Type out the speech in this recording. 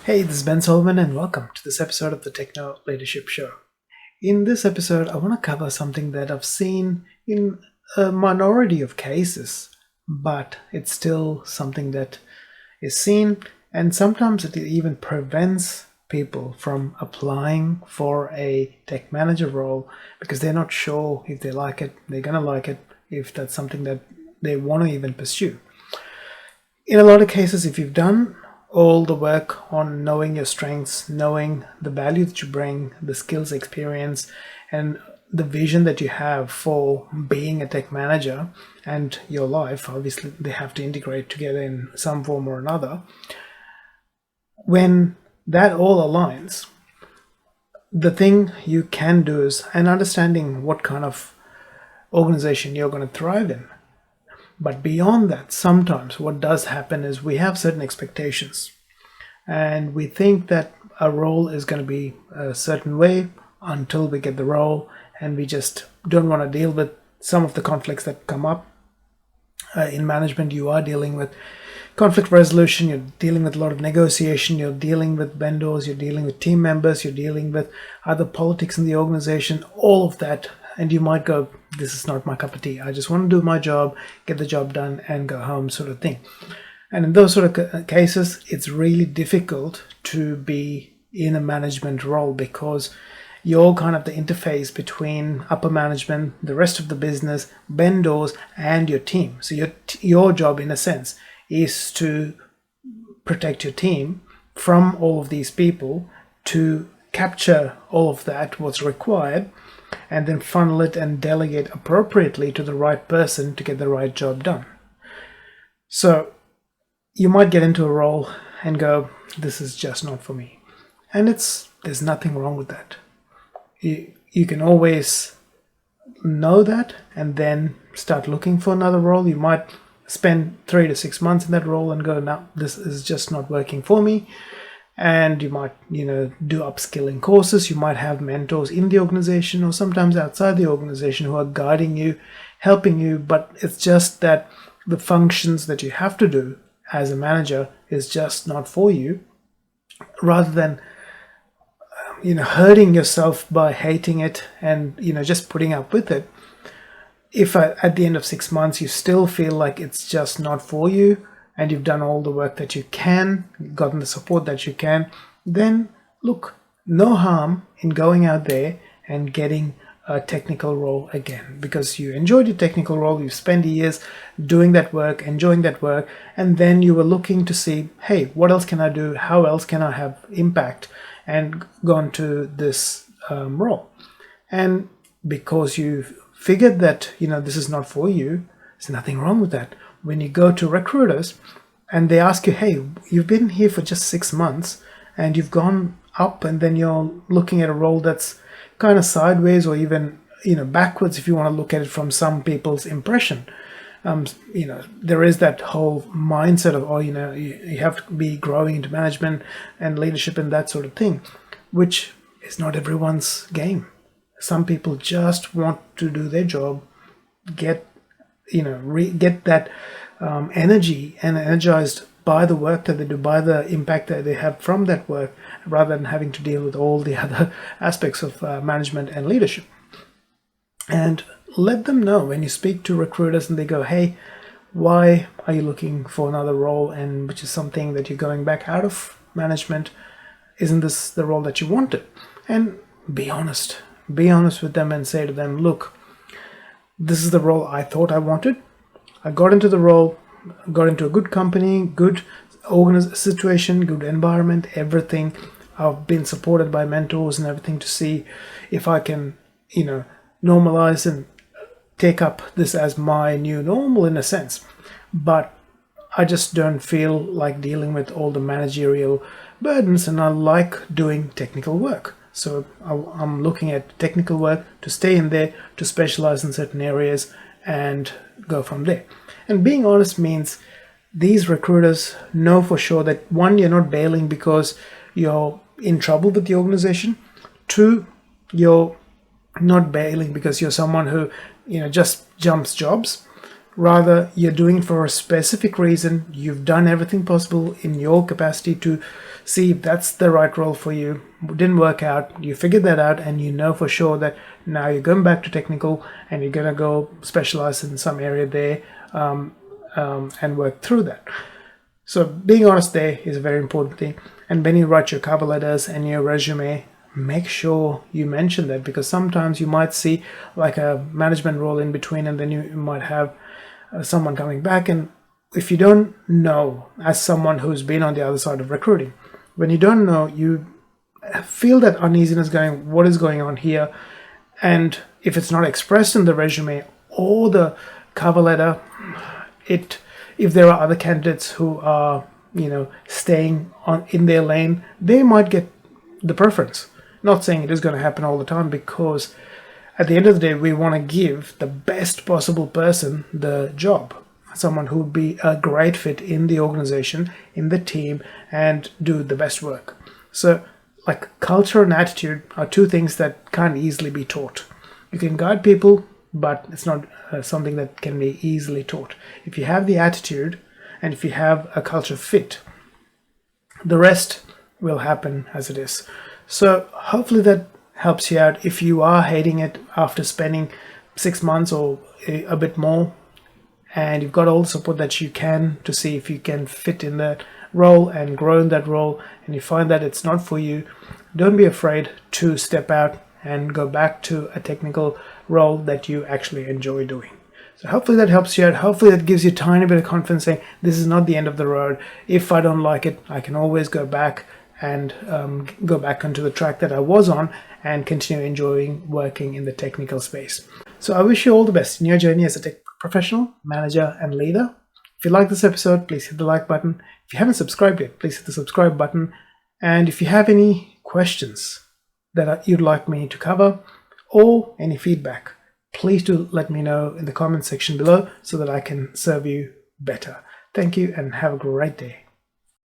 Hey, this is Ben Solomon, and welcome to this episode of the Techno Leadership Show. In this episode, I want to cover something that I've seen in a minority of cases, but it's still something that is seen, and sometimes it even prevents people from applying for a tech manager role because they're not sure if they like it, they're going to like it, if that's something that they want to even pursue. In a lot of cases, if you've done all the work on knowing your strengths, knowing the value that you bring, the skills, experience, and the vision that you have for being a tech manager and your life, obviously they have to integrate together in some form or another. When that all aligns, the thing you can do is and understanding what kind of organization you're going to thrive in. But beyond that, sometimes what does happen is we have certain expectations and we think that a role is going to be a certain way until we get the role, and we just don't want to deal with some of the conflicts that come up. In management, you are dealing with conflict resolution, you're dealing with a lot of negotiation, you're dealing with vendors, you're dealing with team members, you're dealing with other politics in the organization, all of that. And you might go, this is not my cup of tea. I just want to do my job, get the job done, and go home, sort of thing. And in those sort of cases, it's really difficult to be in a management role because you're kind of the interface between upper management, the rest of the business, vendors, and your team. So your job, in a sense, is to protect your team from all of these people, to capture all of that, what's required, and then funnel it and delegate appropriately to the right person to get the right job done. So you might get into a role and go, this is just not for me. And there's nothing wrong with that. You can always know that and then start looking for another role. You might spend 3 to 6 months in that role and go, no, this is just not working for me. And you might, do upskilling courses. You might have mentors in the organization or sometimes outside the organization who are guiding you, helping you. But it's just that the functions that you have to do as a manager is just not for you. Rather than, hurting yourself by hating it and, just putting up with it. If at the end of 6 months you still feel like it's just not for you, and you've done all the work that you can, gotten the support that you can, then look, no harm in going out there and getting a technical role again, because you enjoyed your technical role, you've spent years doing that work, enjoying that work, and then you were looking to see, hey, what else can I do? How else can I have impact? And gone to this role. And because you've figured that, this is not for you, there's nothing wrong with that. When you go to recruiters and they ask you, hey, you've been here for just 6 months and you've gone up, and then you're looking at a role that's kind of sideways or even, backwards if you want to look at it from some people's impression. There is that whole mindset of, you have to be growing into management and leadership and that sort of thing, which is not everyone's game. Some people just want to do their job, get that energy and energized by the work that they do, by the impact that they have from that work, rather than having to deal with all the other aspects of management and leadership. And let them know when you speak to recruiters and they go, hey, why are you looking for another role, and which is something that you're going back out of management? Isn't this the role that you wanted? And be honest with them and say to them, look, this is the role I thought I wanted. I got into the role, got into a good company, good situation, good environment, everything. I've been supported by mentors and everything to see if I can, normalize and take up this as my new normal in a sense. But I just don't feel like dealing with all the managerial burdens, and I like doing technical work. So I'm looking at technical work to stay in there, to specialize in certain areas and go from there. And being honest means these recruiters know for sure that, one, you're not bailing because you're in trouble with the organization. Two, you're not bailing because you're someone who just jumps jobs. Rather, you're doing it for a specific reason. You've done everything possible in your capacity to see if that's the right role for you. It didn't work out. You figured that out, and you know for sure that now you're going back to technical and you're going to go specialize in some area there and work through that. So being honest there is a very important thing. And when you write your cover letters and your resume, make sure you mention that, because sometimes you might see like a management role in between, and then you might have someone coming back. And if you don't know, as someone who's been on the other side of recruiting, when you don't know, you feel that uneasiness going, what is going on here? And if it's not expressed in the resume or the cover letter, if there are other candidates who are, staying in their lane, they might get the preference. Not saying it is going to happen all the time, because at the end of the day, we want to give the best possible person the job, someone who would be a great fit in the organization, in the team, and do the best work. So, like, culture and attitude are two things that can't easily be taught. You can guide people, but it's not something that can be easily taught. If you have the attitude and if you have a culture fit, the rest will happen as it is. So hopefully that helps you out. If you are hating it after spending 6 months or a bit more, and you've got all the support that you can to see if you can fit in that role and grow in that role, and you find that it's not for you, don't be afraid to step out and go back to a technical role that you actually enjoy doing. So hopefully that helps you out. Hopefully that gives you a tiny bit of confidence, saying this is not the end of the road. If I don't like it, I can always go back and go back onto the track that I was on and continue enjoying working in the technical space. So I wish you all the best in your journey as a tech professional, manager, and leader. If you like this episode, please hit the like button. If you haven't subscribed yet, please hit the subscribe button. And if you have any questions that you'd like me to cover or any feedback, please do let me know in the comment section below so that I can serve you better. Thank you and have a great day.